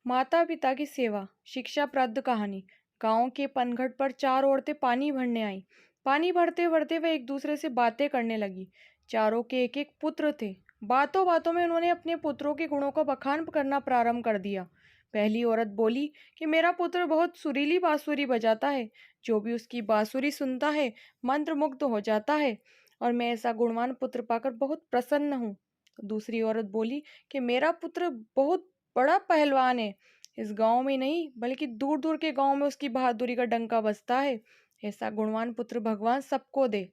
माता पिता की सेवा शिक्षाप्रद कहानी। गांव के पनघट पर चार औरतें पानी भरने आईं। पानी भरते भरते वे एक दूसरे से बातें करने लगी। चारों के एक एक पुत्र थे। बातों बातों में उन्होंने अपने पुत्रों के गुणों का बखान करना प्रारंभ कर दिया। पहली औरत बोली कि मेरा पुत्र बहुत सुरीली बांसुरी बजाता है। जो भी उसकी बांसुरी सुनता है मंत्रमुग्ध हो जाता है, और मैं ऐसा गुणवान पुत्र पाकर बहुत प्रसन्न हूँ। दूसरी औरत बोली कि मेरा पुत्र बहुत बड़ा पहलवान है। इस गांव में नहीं बल्कि दूर दूर के गांव में उसकी बहादुरी का डंका बजता है। ऐसा गुणवान पुत्र भगवान सबको दे।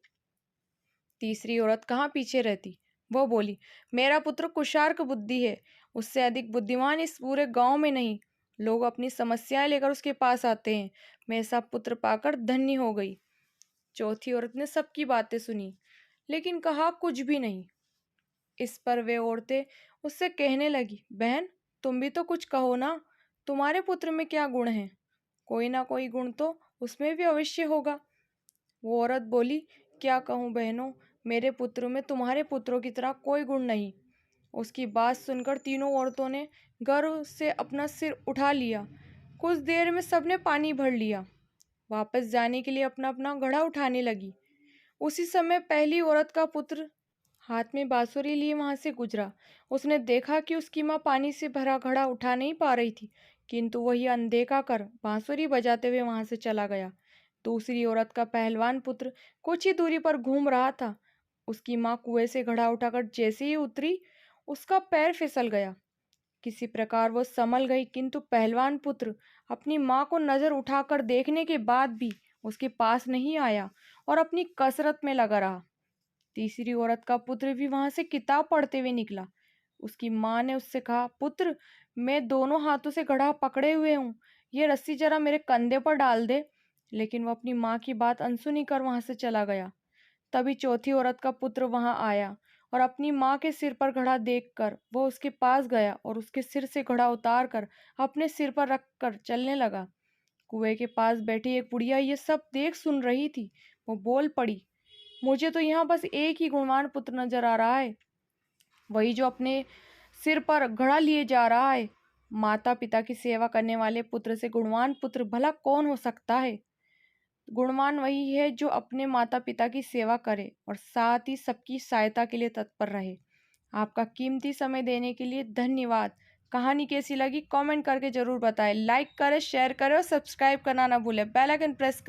तीसरी औरत कहाँ पीछे रहती। वो बोली, मेरा पुत्र कुशार्क बुद्धि है। उससे अधिक बुद्धिमान इस पूरे गांव में नहीं। लोग अपनी समस्याएं लेकर उसके पास आते हैं। मैं ऐसा पुत्र पाकर धन्य हो गई। चौथी औरत ने सबकी बातें सुनी, लेकिन कहा कुछ भी नहीं। इस पर वे औरतें उससे कहने लगी, बहन तुम भी तो कुछ कहो ना। तुम्हारे पुत्र में क्या गुण है? कोई ना कोई गुण तो उसमें भी अवश्य होगा। वो औरत बोली, क्या कहूँ बहनों, मेरे पुत्र में तुम्हारे पुत्रों की तरह कोई गुण नहीं। उसकी बात सुनकर तीनों औरतों ने गर्व से अपना सिर उठा लिया। कुछ देर में सबने पानी भर लिया। वापस जाने के लिए अपना अपना घड़ा उठाने लगी। उसी समय पहली औरत का पुत्र हाथ में बांसुरी लिए वहां से गुजरा। उसने देखा कि उसकी माँ पानी से भरा घड़ा उठा नहीं पा रही थी, किंतु वही अनदेखा कर बांसुरी बजाते हुए वहां से चला गया। दूसरी औरत का पहलवान पुत्र कुछ ही दूरी पर घूम रहा था। उसकी माँ कुएं से घड़ा उठाकर जैसे ही उतरी, उसका पैर फिसल गया। किसी प्रकार वो संभल गई, किंतु पहलवान पुत्र अपनी माँ को नजर उठाकर देखने के बाद भी उसके पास नहीं आया और अपनी कसरत में लगा रहा। तीसरी औरत का पुत्र भी वहां से किताब पढ़ते हुए निकला। उसकी माँ ने उससे कहा, पुत्र मैं दोनों हाथों से घड़ा पकड़े हुए हूँ, ये रस्सी जरा मेरे कंधे पर डाल दे। लेकिन वो अपनी माँ की बात अनसुनी कर वहां से चला गया। तभी चौथी औरत का पुत्र वहां आया और अपनी माँ के सिर पर घड़ा देखकर वो उसके पास गया और उसके सिर से घड़ा उतार कर अपने सिर पर रख कर चलने लगा। कुएं के पास बैठी एक बुढ़िया ये सब देख सुन रही थी। वो बोल पड़ी, मुझे तो यहाँ बस एक ही गुणवान पुत्र नजर आ रहा है, वही जो अपने सिर पर घड़ा लिए जा रहा है। माता पिता की सेवा करने वाले पुत्र से गुणवान पुत्र भला कौन हो सकता है? गुणवान वही है जो अपने माता पिता की सेवा करे और साथ ही सबकी सहायता के लिए तत्पर रहे। आपका कीमती समय देने के लिए धन्यवाद। कहानी कैसी लगी कमेंट करके जरूर बताएं। लाइक करें, शेयर करें और सब्सक्राइब करना ना भूलें। बेल आइकन प्रेस करें।